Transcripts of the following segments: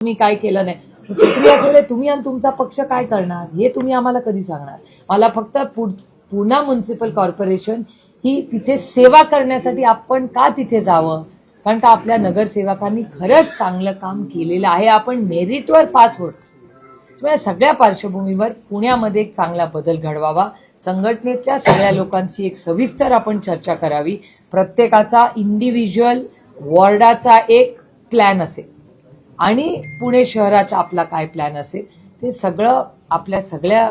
तुम्ही काय केलं नाही. सुप्रिया सुळे तुम्ही आणि तुमचा पक्ष काय करणार हे तुम्ही आम्हाला कधी सांगणार. मला फक्त पुणा म्युनिसिपल कॉर्पोरेशन ही तिथे सेवा करण्यासाठी आपण का तिथे जावं, कारण का आपल्या नगरसेवकांनी खरंच चांगलं काम केलेलं आहे. आपण मेरिटवर पास होतो. त्यामुळे सगळ्या पार्श्वभूमीवर पुण्यामध्ये एक चांगला बदल घडवावा. संघटनेतल्या सगळ्या लोकांची एक सविस्तर आपण चर्चा करावी. प्रत्येकाचा इंडिव्हिज्युअल वॉर्डाचा एक प्लॅन असेल आणि पुणे शहराचा आपला काय प्लॅन असेल ते सगळं आपल्या सगळ्या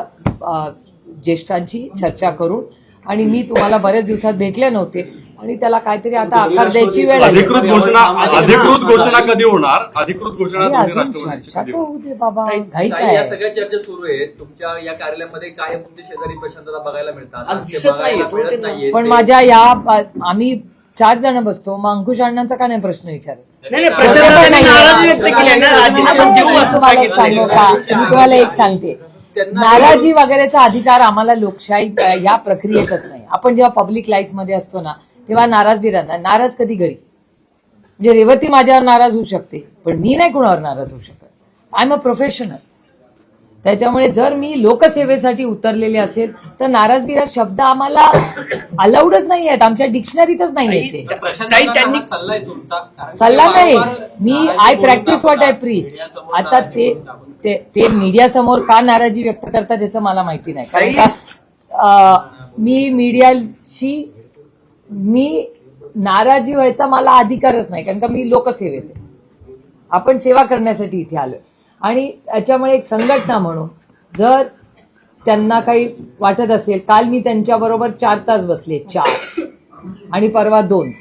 ज्येष्ठांची चर्चा करून, आणि मी तुम्हाला बरेच दिवसात भेटले नव्हते आणि त्याला काहीतरी आता आकार द्यायची वेळ आली. अधिकृत घोषणा कधी होणार? अधिकृत घोषणा अजून चर्चा तर होऊ दे बाबा, घाई या काय. सगळ्या चर्चा सुरू आहेत. तुमच्या या कार्यालयामध्ये कायम तुमचे शेजारी प्रशांतला बघायला मिळतात, पण माझ्या या आम्ही 4 जण बसतो, मग अंकुश अण्णांचा का नाही प्रश्न विचारत. मी तुम्हाला एक सांगते, नाराजी वगैरेचा अधिकार आम्हाला लोकशाही या प्रक्रियेतच नाही. आपण जेव्हा पब्लिक लाईफ मध्ये असतो ना तेव्हा नाराज बी राहणार. नाराज कधी घरी, म्हणजे रेवती माझ्यावर नाराज होऊ शकते पण मी नाही कुणावर नाराज होऊ शकत. I am a professional. त्याच्यामुळे जर मी लोकसेवेसाठी उतरलेले असेल तर नाराजगिरी शब्द आम्हाला अलाउडच नाही आहेत, आमच्या डिक्शनरीतच नाही येते. सल्ला नाही, मी I practice what I preach. आता ते मीडिया समोर का नाराजी व्यक्त करतात याचं मला माहिती नाही, कारण का मी मीडियाशी नाराजी व्हायचा मला अधिकारच नाही, कारण का मी लोकसेवेत आहे. आपण सेवा करण्यासाठी इथे आलोय आणि त्याच्यामुळे एक संघटना म्हणून जर त्यांना काही वाटत असेल, काल मी त्यांच्याबरोबर 4 तास बसले, 4 आणि परवा 2.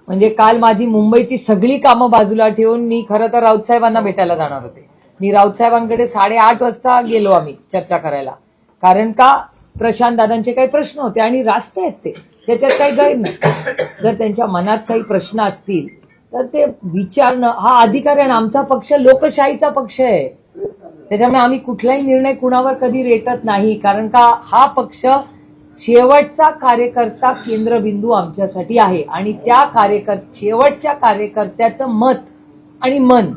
म्हणजे काल माझी मुंबईची सगळी कामं बाजूला ठेवून मी खरं तर राऊत साहेबांना भेटायला जाणार होते. मी राऊत साहेबांकडे 8:30 वाजता गेलो आम्ही चर्चा करायला, कारण का प्रशांत दादांचे काही प्रश्न होते आणि रास्ते आहेत ते, त्याच्यात काही गैर नाही. जर त्यांच्या मनात काही प्रश्न असतील तर ते विचारणं हा अधिकार आहे. आमचा पक्ष लोकशाहीचा पक्ष आहे, त्याच्यामुळे आम्ही कुठलाही निर्णय कुणावर कधी रेटत नाही, कारण का हा पक्ष शेवटचा कार्यकर्ता केंद्रबिंदू आमच्यासाठी आहे आणि त्या शेवटच्या कार्यकर्त्याचं मत आणि मन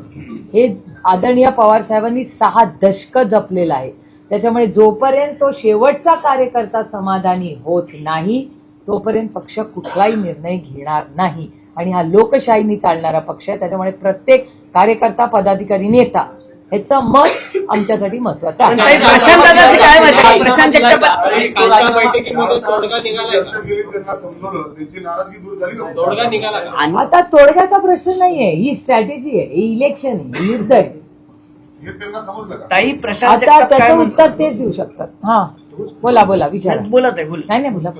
हे आदरणीय पवार साहेबांनी 6 दशकं जपलेलं आहे. त्याच्यामुळे जोपर्यंत तो शेवटचा कार्यकर्ता समाधानी होत नाही तोपर्यंत पक्ष कुठलाही निर्णय घेणार नाही. आणि हा लोकशाहीने चालणारा पक्ष आहे, त्याच्यामुळे प्रत्येक कार्यकर्ता, पदाधिकारी, नेता ह्याचं मत आमच्यासाठी महत्वाचं आहे. आता तोडग्याचा प्रश्न नाहीये, ही स्ट्रॅटेजी आहे, ही इलेक्शन आहे, ही युद्ध आहे. आता त्याचं उत्तर तेच देऊ शकतात. हा बोला विचारा. नाही बोला.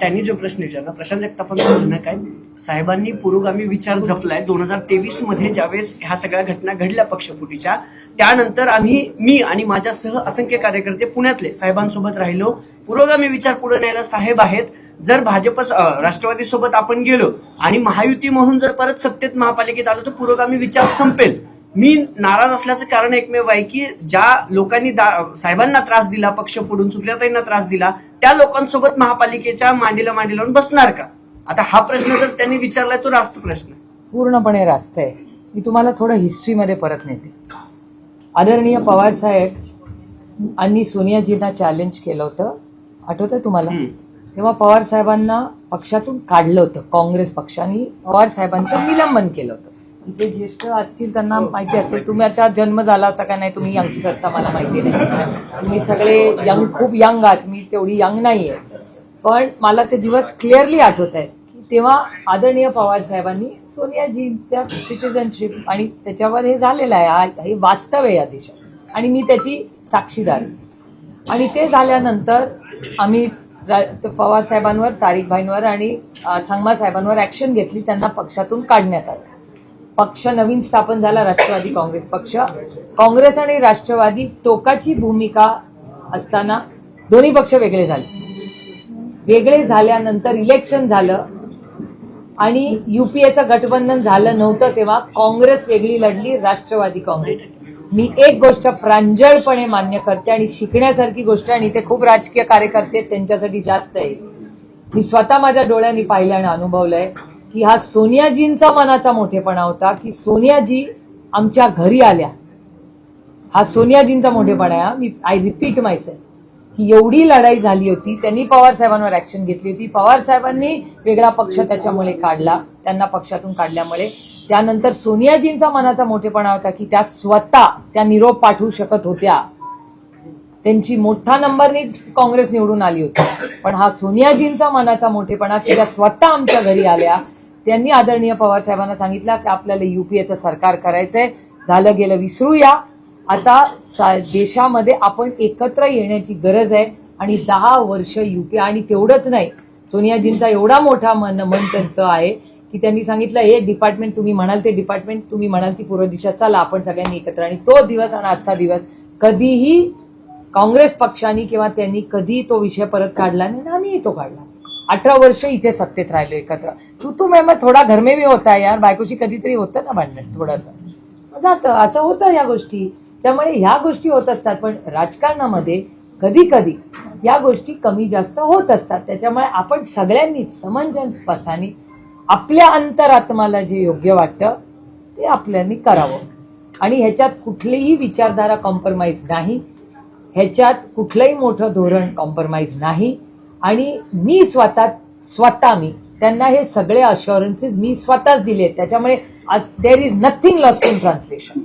त्यांनी जो प्रश्न विचारला, प्रशांत जगतापांचं म्हणणं काय, साहेबांनी पुरोगामी विचार जपलाय. 2023 मध्ये ज्यावेळेस ह्या सगळ्या घटना घडल्या पक्षफुटीच्या, त्यानंतर मी आणि माझ्यासह असंख्य कार्यकर्ते पुण्यातले साहेबांसोबत राहिलो. पुरोगामी विचार पुढे न्यायला साहेब आहेत. जर भाजप राष्ट्रवादी सोबत आपण गेलो आणि महायुती म्हणून जर परत सत्तेत महापालिकेत आलो तर पुरोगामी विचार संपेल. मी नाराज असल्याचं कारण एकमेव आहे की ज्या लोकांनी साहेबांना त्रास दिला, पक्ष फोडून सुप्रियाताईंना त्रास दिला, त्या लोकांसोबत महापालिकेच्या मांडीला मांडी लावून बसणार का? आता हा प्रश्न जर त्यांनी विचारलाय तो रास्त प्रश्न, पूर्णपणे रास्त आहे. मी तुम्हाला थोडं हिस्ट्रीमध्ये परत नेते. आदरणीय पवार साहेब आणि सोनियाजींना चॅलेंज केलं होतं, आठवतंय तुम्हाला? तेव्हा पवार साहेबांना पक्षातून काढलं होतं. काँग्रेस पक्षाने पवार साहेबांचं निलंबन केलं होतं. इथे ज्येष्ठ असतील त्यांना माहिती असेल, तुमचा जन्म झाला होता का नाही, तुम्ही यंगस्टरचा मला माहिती नाही, तुम्ही सगळे खूप यंग आहात, मी तेवढी यंग नाहीये. पण मला ते दिवस क्लिअरली आठवत आहे की तेव्हा आदरणीय पवार साहेबांनी सोनियाजींच्या सिटिझनशिप आणि त्याच्यावर हे झालेलं आहे, हे वास्तव आहे या देशात आणि मी त्याची साक्षीदार. आणि ते झाल्यानंतर आम्ही पवार साहेबांवर, तारिकभाईंवर आणि संगमा साहेबांवर ऍक्शन घेतली, त्यांना पक्षातून काढण्यात आलं. पक्ष नवीन स्थापन झाला, राष्ट्रवादी काँग्रेस पक्ष. काँग्रेस आणि राष्ट्रवादी टोकाची भूमिका असताना दोन्ही पक्ष वेगळे झाले. वेगळे झाल्यानंतर इलेक्शन झालं आणि युपीएचं गठबंधन झालं नव्हतं, तेव्हा काँग्रेस वेगळी लढली, राष्ट्रवादी काँग्रेस. मी एक गोष्ट प्रांजळपणे मान्य करते आणि शिकण्यासारखी गोष्ट, आणि ते खूप राजकीय कार्यकर्ते त्यांच्यासाठी जास्त आहे. मी स्वतः माझ्या डोळ्यांनी पाहिलं आणि अनुभवलंय की हा सोनियाजींचा मनाचा मोठेपणा होता की सोनियाजी आमच्या घरी आल्या. हा सोनियाजींचा मोठेपणा आहे. मी आय रिपीट मायसेल्फ की एवढी लढाई झाली होती, त्यांनी पवार साहेबांवर ऍक्शन घेतली होती. पवार साहेबांनी वेगळा पक्ष त्याच्यामुळे काढला, त्यांना पक्षातून काढल्यामुळे. त्यानंतर सोनियाजींचा मनाचा मोठेपणा होता की त्या स्वतः त्या निरोप पाठवू शकत होत्या. त्यांची मोठा नंबरनीच काँग्रेस निवडून आली होती, पण हा सोनियाजींचा मनाचा मोठेपणा की त्या स्वतः आमच्या घरी आल्या. त्यांनी आदरणीय पवार साहेबांना सांगितलं की आपल्याला युपीएचं सरकार करायचंय, झालं गेलं विसरूया, आता देशामध्ये आपण एकत्र येण्याची गरज आहे. आणि 10 वर्ष युपी, आणि तेवढंच नाही, सोनियाजींचा एवढा मोठा मन त्यांचं आहे की त्यांनी सांगितलं हे डिपार्टमेंट तुम्ही म्हणाल ते डिपार्टमेंट, तुम्ही म्हणाल ती पूर्व दिशा, चला आपण सगळ्यांनी एकत्र. आणि तो दिवस आणि आजचा दिवस कधीही काँग्रेस पक्षाने किंवा त्यांनी कधी तो विषय परत काढला नाही, आम्ही तो काढला. 18 वर्ष इथे सत्तेत राहिलो एकत्र. तू मैं थोडा घर में भी होता यार, बायकोशी कधीतरी होतं ना भांडण, थोडंसं जातं, असं होतं या गोष्टी. त्यामुळे ह्या गोष्टी होत असतात, पण राजकारणामध्ये कधी कधी या गोष्टी कमी जास्त होत असतात. त्याच्यामुळे आपण सगळ्यांनीच समंजसपणाने आपल्या अंतरात्माला जे योग्य वाटतं ते आपल्यानी करावं. आणि ह्याच्यात कुठलीही विचारधारा कॉम्प्रोमाइज नाही, ह्याच्यात कुठलंही मोठं धोरण कॉम्प्रोमाइज नाही. आणि मी स्वतः मी त्यांना हे सगळे अश्युरन्सेस मी स्वतःच दिले. त्याच्यामुळे आज there is nothing lost in translation.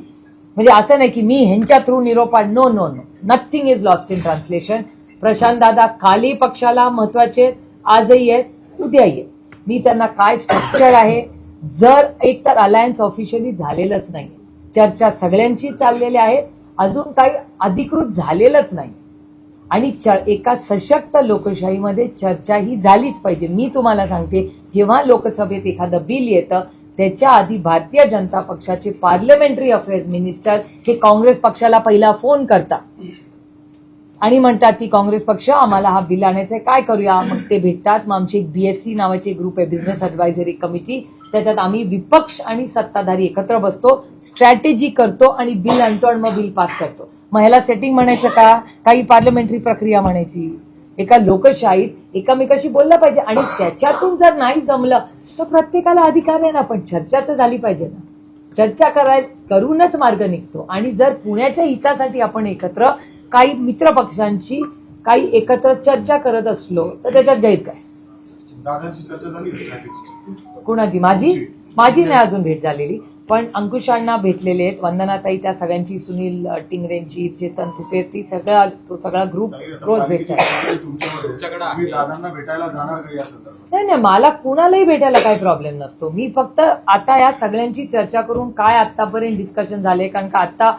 म्हणजे असं नाही की मी ह्यांच्या थ्रू निरोप, no no no, nothing is lost in translation. Prashant दादा काली पक्षाला महत्वाचे, आजही आहेत, उद्याही आहेत. मी त्यांना काय स्ट्रक्चर आहे, जर एक तर अलायन्स ऑफिशियली झालेलंच नाही, चर्चा सगळ्यांची चाललेली आहे, अजून काही अधिकृत झालेलंच नाही. आणि एका सशक्त लोकशाहीमध्ये चर्चा ही झालीच पाहिजे. मी तुम्हाला सांगते, जेव्हा लोकसभेत एखादं बिल येतं त्याच्या आधी भारतीय जनता पक्षाचे पार्लमेंटरी अफेअर्स मिनिस्टर हे काँग्रेस पक्षाला पहिला फोन करतात आणि म्हणतात की काँग्रेस पक्ष आम्हाला हा बिल आणायचा आहे, काय करूया. मग ते भेटतात. मग आमची एक BSC नावाची ग्रुप आहे, बिझनेस ॲडवायझरी कमिटी, त्याच्यात आम्ही विपक्ष आणि सत्ताधारी एकत्र बसतो, स्ट्रॅटेजी करतो आणि बिल आणतो आणि मग बिल पास करतो. मग ह्याला सेटिंग म्हणायचं का, काही पार्लमेंटरी प्रक्रिया म्हणायची. एका लोकशाहीत एकामेकाशी बोललं पाहिजे. आणि त्याच्यातून जर नाही जमलं तर प्रत्येकाला अधिकार आहे ना, पण चर्चा तर झाली पाहिजे ना. चर्चा करूनच मार्ग निघतो. आणि जर पुण्याच्या हितासाठी आपण एकत्र काही मित्र पक्षांची काही एकत्र चर्चा करत असलो तर त्याच्यात गैर काय. कुणाची? माझी नाही अजून भेट झालेली, पण अंकुशांना भेटलेले आहेत, वंदनाताई, त्या सगळ्यांची, सुनील टिंगरेंची, चेतन तुपे, ती सगळा ग्रुप रोज भेटतात. नाही, मला कुणालाही भेटायला काही प्रॉब्लेम नसतो. मी फक्त आता या सगळ्यांची चर्चा करून काय आतापर्यंत डिस्कशन झाले, कारण का आता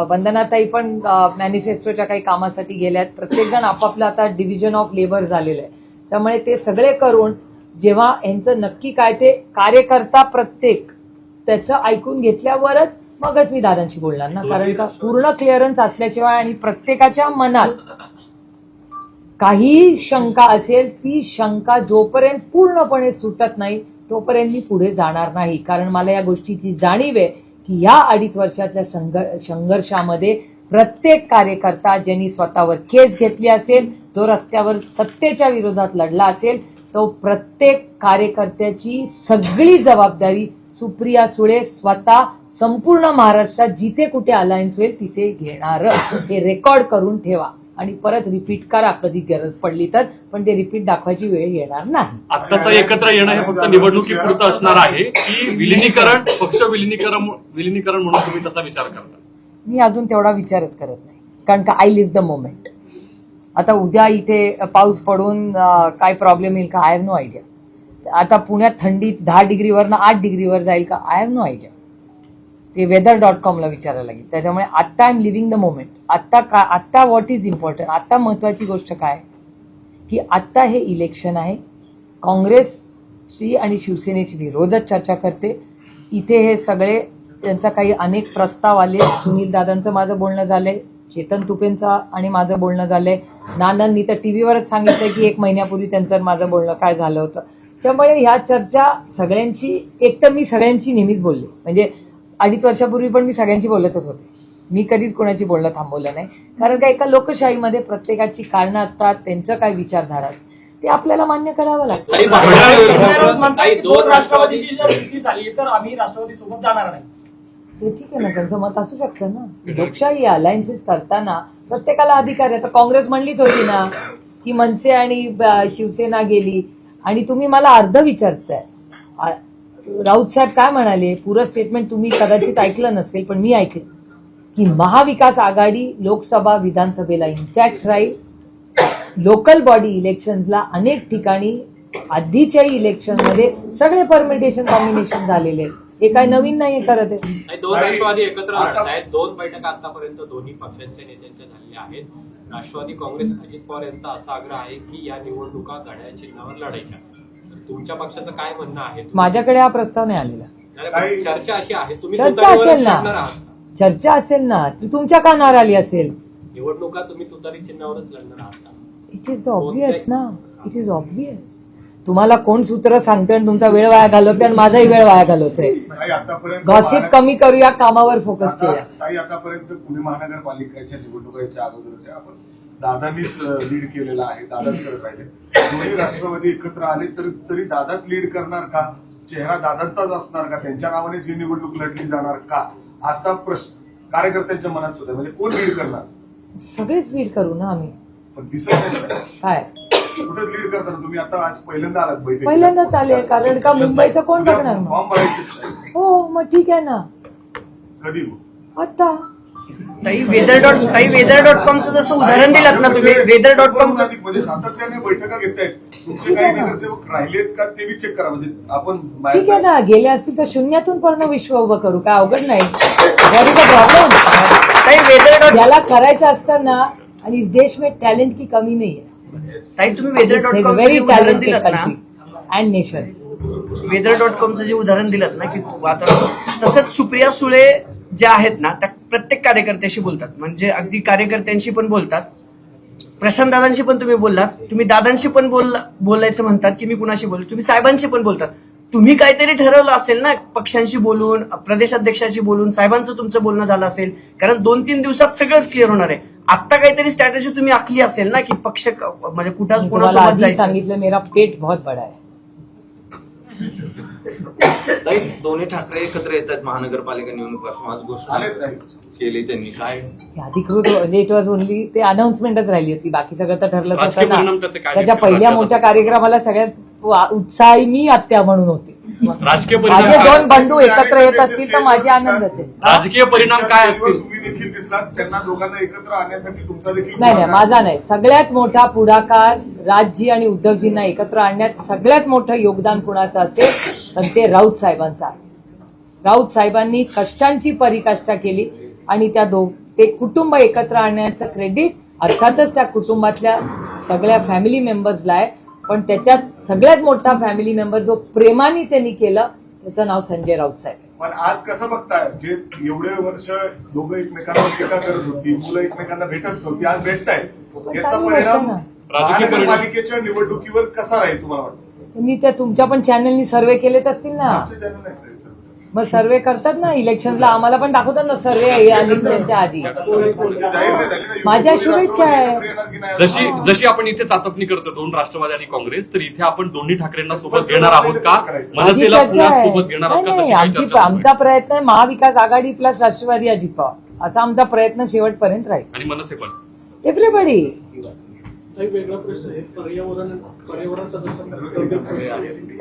वंदनाताई पण मॅनिफेस्टोच्या काही कामासाठी गेल्यात. प्रत्येकजण आपापलं आता डिव्हिजन ऑफ लेबर झालेलं आहे. त्यामुळे ते सगळे करून जेव्हा यांचं नक्की काय ते कार्यकर्ता प्रत्येक त्याचं ऐकून घेतल्यावरच मगच मी दादांशी बोलणार ना. कारण का पूर्ण क्लिअरन्स असल्याशिवाय आणि प्रत्येकाच्या मनात काही शंका असेल, ती शंका जोपर्यंत पूर्णपणे सुटत नाही तोपर्यंत मी पुढे जाणार नाही. कारण मला या गोष्टीची जाणीव आहे की या 2.5 वर्षाच्या संघर्षामध्ये प्रत्येक कार्यकर्ता ज्यांनी स्वतःवर केस घेतली असेल, जो रस्त्यावर सत्तेच्या विरोधात लढला असेल, तो प्रत्येक कार्यकर्त्याची सगळी जबाबदारी सुप्रिया सुळे स्वतः संपूर्ण महाराष्ट्रात जिथे कुठे अलायन्स होईल तिथे घेणार. हे रेकॉर्ड करून ठेवा आणि परत रिपीट करा कधी गरज पडली तर, पण ते रिपीट दाखवायची वेळ येणार नाही. आत्ताचं एकत्र येणं हे फक्त निवडणुकीपुरतं असणार आहे की विलिनीकरण, पक्ष विलिनीकरण म्हणून तुम्ही तसा विचार करता? मी अजून तेवढा विचारच करत नाही, कारण का आय लिव्ह द मोमेंट. आता उद्या इथे पाऊस पडून काय प्रॉब्लेम येईल का, आय हॅव नो आयडिया. आता पुण्यात थंडी 10 डिग्रीवरनं 8 डिग्रीवर जाईल का, आय हॅव नो आयडिया. ते weather.com विचारायला लागेल. त्याच्यामुळे आत्ता I am living the moment. आत्ता व्हॉट इज इम्पॉर्टंट, आत्ता महत्वाची गोष्ट काय की आत्ता हे इलेक्शन आहे. काँग्रेसची आणि शिवसेनेची मी रोजच चर्चा करते. इथे हे सगळे त्यांचा काही अनेक प्रस्ताव आले. सुनील दादांचं माझं बोलणं झालंय, चेतन तुपेंचं आणि माझं बोलणं झालंय. नानांनी तर टीव्हीवरच सांगितलंय की 1 महिन्यापूर्वी त्यांचं माझं बोलणं काय झालं होतं. त्यामुळे ह्या चर्चा सगळ्यांची, एक तर मी सगळ्यांची नेहमीच बोलले, म्हणजे 2.5 वर्षापूर्वी पण मी सगळ्यांची बोलतच होते. मी कधीच कोणाची बोलणं थांबवलं नाही. कारण का एका लोकशाहीमध्ये प्रत्येकाची कारणं असतात, त्यांचं काय विचारधारा असते. ते आपल्याला मान्य करावं लागतं. ताई, घड्याळ- ताई, दोन राष्ट्रवादीची जर युती झाली तर आम्ही राष्ट्रवादी सोबत जाणार नाही. ते ठीक आहे ना, त्यांचं मत असू शकतं ना. लोकशाही अलायन्सेस करताना प्रत्येकाला अधिकार आहे. आता काँग्रेस म्हणलीच होती ना की मनसे आणि शिवसेना गेली, आणि तुम्ही मला अर्ध विचारताय. राऊत साहेब काय म्हणाले, पुरं स्टेटमेंट तुम्ही कदाचित ऐकलं नसेल, पण मी ऐकलं की महाविकास आघाडी लोकसभा विधानसभेला इंटॅक्ट राहील. लोकल बॉडी इलेक्शन्सला अनेक ठिकाणी आधीच्याही इलेक्शनमध्ये सगळे परमिटेशन कॉम्बिनेशन झालेले आहेत. हे काय नवीन नाही करत आहे. नाही, दोन राष्ट्रवादी एकत्र लढत आहेत. 2 बैठका आतापर्यंत दोन्ही पक्षांच्या नेत्यांच्या झालेल्या आहेत. राष्ट्रवादी काँग्रेस अजित पवार यांचा असा आग्रह आहे की या निवडणुका घड्याळ चिन्हावर लढायच्या. तर तुमच्या पक्षाचं काय म्हणणं आहे? माझ्याकडे हा प्रस्ताव नाही आलेला. नाही, पण चर्चा अशी आहे, तुम्ही चर्चा तुतारीवरच असेल लढणार ना, आहात. चर्चा असेल ना, ती तुमच्या कानावर आली असेल. निवडणुका तुम्ही तुतारी चिन्हावरच लढणार आहात का? इट इज द ऑब्वियस ना, इट इज ऑब्वियस. तुम्हाला कोण सूत्र सांगतोय आणि तुमचा वेळ वाया घालवतोय आणि माझाही वेळ वाया घालवतोय. गॉसिप कमी करूया, कामावर फोकस करूया. ताई, आतापर्यंत पुणे महानगरपालिकेच्या निवडणुकांच्या अगोदर आपण दादांनीच लीड केलेला आहे, दादाच करत राहिले. दोन्ही राष्ट्रवादी एकत्र आले तरी दादाच लीड करणार का? चेहरा दादांचाच असणार का? त्यांच्या नावानेच ही निवडणूक लढली जाणार का? असा प्रश्न कार्यकर्त्यांच्या मनात सुद्धा. म्हणजे कोण लीड करणार? सगळेच लीड करू ना आम्ही. पण दिसत नाही काय कुठे लीड करताना तुम्ही. आता आज पहिल्यांदा आलात बैठकीला. पहिल्यांदाच आले, कारण का मुंबईचं कोण बघणार मग? फॉर्म भरायचे हो, मग ठीक आहे ना. कधी? आता ताई weather.com चं जसं उदाहरण दिलं ना तुम्ही, weather.com चं म्हणजे सातत्याने बैठका घेतायत. तुमचे काही नगरसेवक राहिलेत का ते चेक करा. म्हणजे आपण ठीक आहे ना, गेले असतील तर शून्यातून पूर्ण विश्व उभं करू, काय अवघड नाही. What is the problem? ताई weather.com ज्याला करायचं असतं ना, आणि इस देश में टॅलेंट की कमी नाही आहे. ताई तुम्ही weather.com चं व्हेरी जे उदाहरण टॅलेंटेड दिलं ना, कंट्री अँड नेशन. weather.com चं जे उदाहरण दिलं ना की वातावरण, तसंच सुप्रिया सुळे ज्या आहेत ना त्या प्रत्येक कार्यकर्त्याशी बोलतात. म्हणजे अगदी कार्यकर्त्यांशी पण बोलतात. प्रशांत दादांशी पण तुम्ही बोललात, तुम्ही दादांशी पण बोलायचं म्हणतात की मी कुणाशी बोलू, तुम्ही साहेबांशी पण बोलतात. तुम्ही काहीतरी ठरवलं असेल ना, पक्षांशी बोलून, प्रदेशाध्यक्षाशी बोलून, साहेबांचं तुमचं बोलणं झालं असेल, कारण 2-3 दिवसात सगळंच क्लिअर होणार आहे. आता काहीतरी स्ट्रॅटेजी तुम्ही आखली असेल ना की पक्ष म्हणजे कुठं तुम्हाला कोणासोबत आधी जायचं. सांगितलं, मेरा पेट बहुत बडा है. ताई, दोन्ही ठाकरे एकत्र येत आहेत महानगरपालिका निवडणुकीपासून. आज घोषणा आलेत नाही. केली त्यांनी. काय अधिकृत इट वॉज ओनली ते अनाउन्समेंटच राहिली होती. बाकी सगळं तर ठरलं राजकीय होतं परिणाम ना. त्याचे काय त्याच्या दिसतील पहिल्या राज्यात मोठ्या असं? कार्यक्रमाला सगळ्यात उत्साही मी आत्या म्हणून होते. राजकीय माझे परिणाम दोन बंधू एकत्र येत असतील तर माझे आनंदच आहे. राजकीय परिणाम काय असतील? तुम्ही देखील दिसलात. त्यांना दोघांना एकत्र आणण्यासाठी तुमचा देखील नाही नाही, माझा नाही. सगळ्यात मोठा पुढाकार राजजी आणि उद्धवजींना एकत्र आणण्यात सगळ्यात मोठं योगदान कुणाचं असेल तर ते राऊत साहेबांचं आहे. राऊत साहेबांनी कष्टांची पराकाष्ठा केली आणि ते कुटुंब एकत्र आणण्याचं क्रेडिट अर्थातच त्या कुटुंबातल्या सगळ्या फॅमिली मेंबर्सला आहे. पण त्याच्यात सगळ्यात मोठा फॅमिली मेंबर जो प्रेमाने त्यांनी केलं त्याचं नाव संजय राऊत साहेब. पण आज कसं बघताय, जे एवढे वर्ष दोघं एकमेकांवर टीका करत होती, मुलं एकमेकांना भेटत नव्हती, आज भेटताय. याचा चांगली गोष्ट आहे परिणाम ना. राजकीय परिणाम महानगरपालिकेच्या निवडणुकीवर कसा राहील तुम्हाला वाटतं? तुम्ही त्या तुमच्या पण चॅनलनी सर्वे केलेत असतील ना. आमचे चॅनल नाही. मग सर्वे करतात ना इलेक्शनला, आम्हाला पण दाखवतात ना सर्वे इलेक्शनच्या आधी. जाहीर नाही झाली ना. माझ्या शुभेच्छा आहे. एकत्र येणार की नाही? जशी आपण इथे चाचपणी करतो 2 राष्ट्रवादी आणि काँग्रेस, तर इथे आपण दोन्ही ठाकरेंना सोबत घेणार आहोत का? माझी मनसेला चर्चा पुण्यात आहे. सोबत घेणार आहोत नाही का? नाही, तशी काही चर्चा सुरू आहे. आमचा प्रयत्न आहे महाविकास आघाडी प्लस राष्ट्रवादी अजित पवार असा आमचा प्रयत्न शेवटपर्यंत राहील. आणि मनसे पण एव्हरीबडी. काही वेगळा प्रश्न आहे. पर्यावरणाचा जसा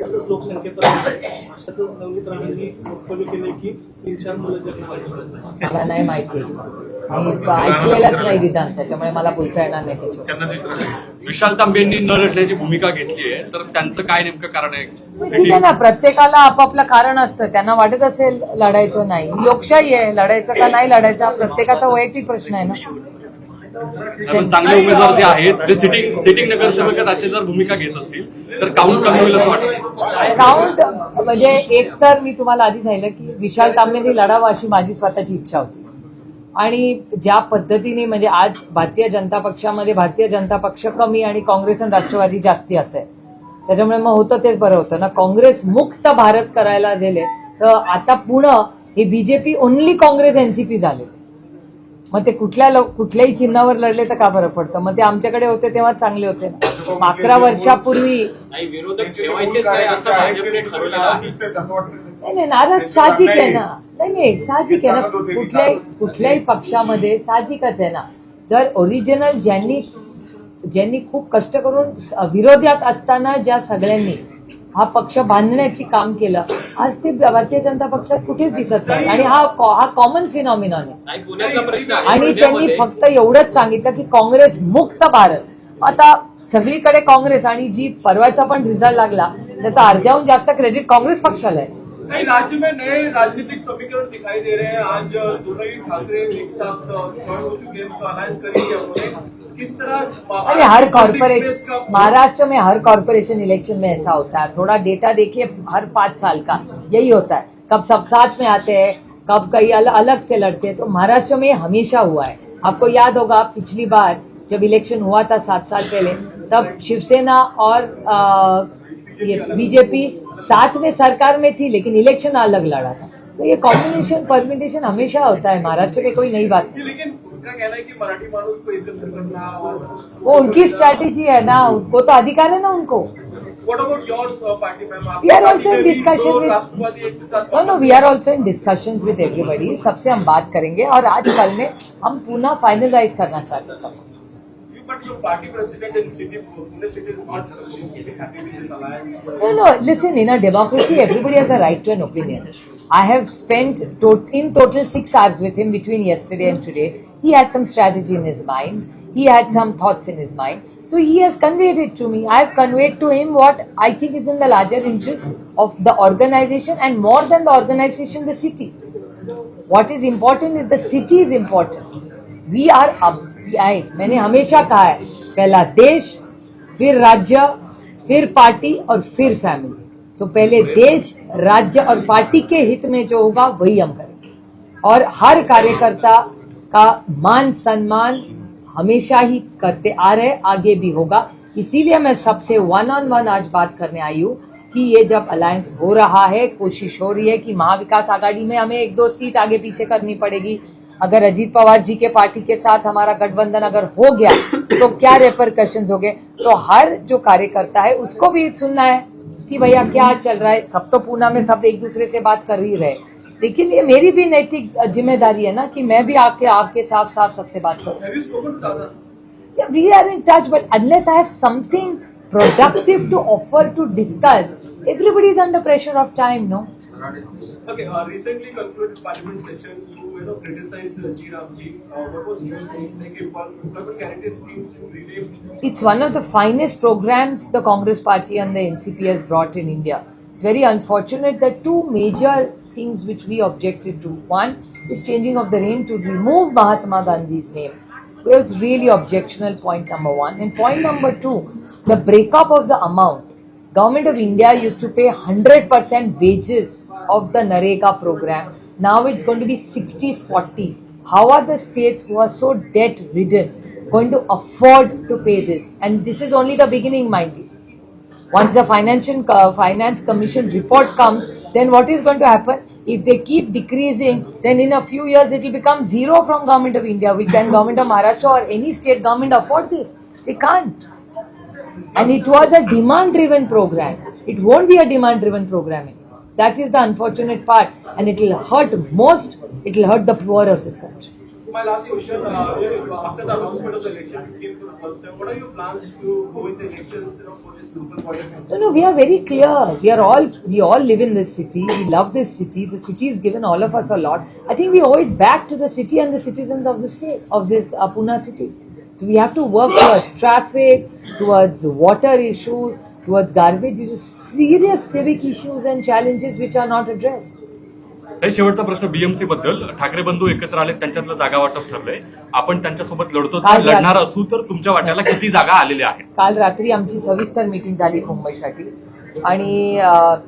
तसंच लोकसंख्येचा अशातच नवनीत राणेंनी वक्तव्य केले की 3-4 मुलं जन्माला. मला नाही माहिती, मी ऐकलेलंच नाही विधान, त्याच्यामुळे मला बोलता येणार नाही त्याच्यावर. त्यांना विशाल तांबेंनी न लढण्याची भूमिका घेतली आहे, तर त्यांचं काय नेमकं कारण आहे? ठीक आहे ना, प्रत्येकाला आपापलं कारण असतं. त्यांना वाटत असेल लढायचं नाही, लोकशाही आहे, लढायचं का नाही लढायचं हा प्रत्येकाचा वैयक्तिक प्रश्न आहे ना. पण चांगले उमेदवार जे आहेत, जे सिटिंग नगरसेवकात असे जर भूमिका घेत असतील तर काउंट कमी होईल असं वाटतं. काउंट म्हणजे एक तर मी तुम्हाला आधी सांगितलं की विशाल तांबेंनी लढावं अशी माझी स्वतःची इच्छा होती. आणि ज्या पद्धतीने म्हणजे आज भारतीय जनता पक्षामध्ये भारतीय जनता पक्ष कमी आणि काँग्रेस आणि राष्ट्रवादी जास्ती असे, त्याच्यामुळे मग होतं तेच बरं होतं ना. काँग्रेस मुक्त भारत करायला गेले तर आता पुणं हे बीजेपी ओनली काँग्रेस एनसीपी झाले. मग ते कुठल्याही चिन्हावर लढले तर का फरक पडतं? मग ते आमच्याकडे होते तेव्हा चांगले होते ना. 11 वर्षापूर्वी नाही, विरोधक ठेवायचेच नाही असं भाजपने ठरवलेलं आहे. असं वाटतं नाही नाराज साहजिक आहे ना. नाही साहजिक आहे ना. कुठल्याही पक्षामध्ये साहजिकच आहे ना. जर ओरिजिनल ज्यांनी खूप कष्ट करून विरोधात असताना ज्या सगळ्यांनी हा पक्ष बांधण्याची काम केलं, आज ते भारतीय जनता पक्षात कुठेच दिसत नाही. आणि हा कॉमन फिनॉमिनॉन आहे. नाही, पुण्याचा प्रश्न आहे. आणि त्यांनी फक्त एवढंच सांगितलं की काँग्रेस मुक्त भारत. आता सगळीकडे काँग्रेस, आणि जी परवाचा पण रिझल्ट लागला त्याचा अर्ध्याहून जास्त क्रेडिट काँग्रेस पक्षाला आहे. कई राज्य में नए राजनीतिक समीकरण दिखाई दे रहे हैं. आज दोनों ही ठाकरे एक साथ ज्वाइन हो चुके हैं, तो अलायंस करेंगे उन्होंने. किस तरह अरे हर कॉर्पोरेशन, महाराष्ट्र में हर कॉर्पोरेशन इलेक्शन में ऐसा होता है. थोड़ा डेटा देखिए, हर 5 साल का यही होता है. कब सब साथ में आते हैं, कब कई अलग से लड़ते हैं. तो महाराष्ट्र में हमेशा हुआ है. आपको याद होगा पिछली बार जब इलेक्शन हुआ था 7 साल पहले, तब शिवसेना और ये बीजेपी साथ में सरकार में थी, लेकिन इलेक्शन अलग लड़ा था. तो ये कॉम्बिनेशन परम्यूटेशन हमेशा होता है. महाराष्ट्र में कोई नई बात नहीं. लेकिन उनका कहना है कि मराठी मानुस को एकत्र करना और वो उनकी स्ट्रैटेजी है ना, वो तो अधिकार है ना उनको. What about yours party ma'am? We are also in discussion with- Rashtrawadi एक साथ No, we are also in discussions with everybody. सबसे हम बात करेंगे और आज कल में हम पुनः फाइनलाइज करना चाहते हैं सब. But your party president in city, Pune city is not happy with this alliance. No, listen, in a democracy, everybody has a right to an opinion. I have spent in total 6 hours with him between yesterday and today. He had some strategy in his mind. He had some thoughts in his mind. So he has conveyed it to me. I have conveyed to him what I think is in the larger interest of the organization, and more than the organization, the city. What is important is the city is important. We are up. मैंने हमेशा कहा है, पहला देश, फिर राज्य, फिर party और फिर फैमिली. तो पहले देश, राज्य और पार्टी के हित में जो होगा वही हम करेंगे. और हर कार्यकर्ता का मान सम्मान हमेशा ही करते आ रहे, आगे भी होगा. इसीलिए मैं सबसे 1-on-1 आज बात करने आई हूँ कि ये जब अलायंस हो रहा है, कोशिश हो रही है कि महाविकास आघाड़ी में हमें 1-2 सीट आगे पीछे करनी पड़ेगी. अगर अजीत पवार जी के पार्टी के साथ हमारा गठबंधन अगर हो गया तो क्या रेपरकशंस हो गए. तो हर जो कार्यकर्ता है उसको भी सुनना है कि भैया क्या चल रहा है. सब तो पूना में सब एक दूसरे से बात कर ही रहे, लेकिन ये मेरी भी नैतिक जिम्मेदारी है ना कि मैं भी आपके साफ सबसे बात करूं. Have you spoken to Dada? Yeah, we are in touch, but unless I have something productive to offer to discuss, everybody is under pressure of time, no? Okay, recently concluded parliament session, you criticized G. Ramji. What was your saying? Like employment guarantee scheme to relieve. It's one of the finest programs the Congress Party and the NCP has brought in India. It's very unfortunate that 2 major things which we objected to. One is changing of the name to remove Mahatma Gandhi's name. It was really objectionable, point number 1. And point number 2, the breakup of the amount. Government of India used to pay 100% wages of the Narega program. Now it's going to be 60-40. How are the states who are so debt ridden going to afford to pay this? And this is only the beginning, mind you. Once the finance commission report comes, then what is going to happen? If they keep decreasing, then in a few years it will become zero from government of India. Can government of Maharashtra or any state government afford this? They can't. And it was a demand-driven program. It won't be a demand-driven program anymore. That is the unfortunate part, and it will hurt most. It will hurt the poor of this country. My last question, after the announcement of the election, you came for the first time. What are your plans to go in the elections, for this local body assembly? No, we are very clear. We all live in this city. We love this city. The city has given all of us a lot. I think we owe it back to the city and the citizens of the state, of this Pune city. So we have to work towards traffic, towards water issues, towards garbage issues, serious civic issues and challenges which are not addressed. शेवटचा प्रश्न BMC बद्दल. ठाकरे बंधू एकत्र आले, त्यांच्यातलं जागा वाटप ठरलंय. आपण त्यांच्यासोबत लढतो, काल लढणार असू तर तुमच्या वाट्याला किती जागा आलेल्या आहेत? काल रात्री आमची सविस्तर मीटिंग झाली मुंबईसाठी, आणि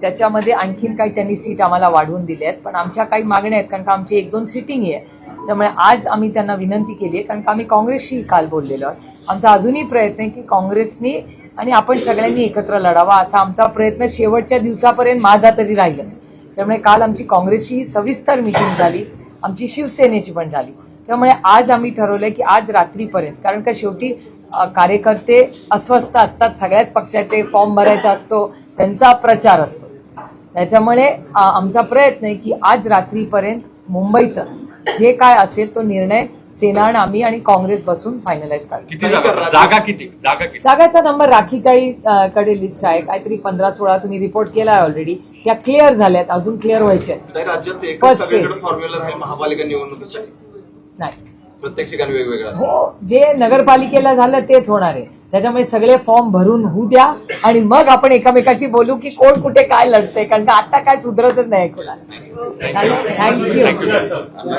त्याच्यामध्ये आणखीन काही त्यांनी सीट आम्हाला वाढवून दिले आहेत. पण आमच्या काही मागण्या आहेत, कारण का आमची 1-2 सिटिंग आहे. त्यामुळे आज आम्ही त्यांना विनंती केली आहे, कारण का आम्ही काँग्रेसशी काल बोललेलो आहोत. आमचा अजूनही प्रयत्न आहे की काँग्रेसनी आणि आपण सगळ्यांनी एकत्र लढावा, असा आमचा प्रयत्न शेवटच्या दिवसापर्यंत माझा तरी राहीलच. त्यामुळे काल आमची काँग्रेसची सविस्तर मीटिंग झाली, आमची शिवसेनेची पण झाली. त्यामुळे आज आम्ही ठरवलंय की आज रात्रीपर्यंत, कारण का शेवटी कार्यकर्ते अस्वस्थ असतात, सगळ्याच पक्षाचे फॉर्म भरायचा असतो, त्यांचा प्रचार असतो. त्याच्यामुळे आमचा प्रयत्न आहे की आज रात्रीपर्यंत मुंबईचं जे काय असेल तो निर्णय सेना आणि आम्ही आणि काँग्रेस बसून फायनलाइज करतो. किती जागा किती जागाचा नंबर राखीताई कडे लिस्ट आहे, काहीतरी 15-16 तुम्ही रिपोर्ट केलाय ऑलरेडी, त्या क्लिअर झाल्यात, अजून क्लिअर व्हायचे आहेत. तर राज्यात एकच First सगळीकडे phase. फॉर्म्युला राहील महापालिका निवडणुकीसाठी, नाही प्रत्येक ठिकाणी वेगवेगळं असेल. हो, जे नगरपालिकेला झालं तेच होणार आहे. त्याच्यामुळे सगळे फॉर्म भरून होऊ द्या आणि मग आपण एकमेकाशी बोलू की कोण कुठे काय लढतंय, कारण का आता काय सुधरतच नाही कोणाला. थँक्यू. थँक्यू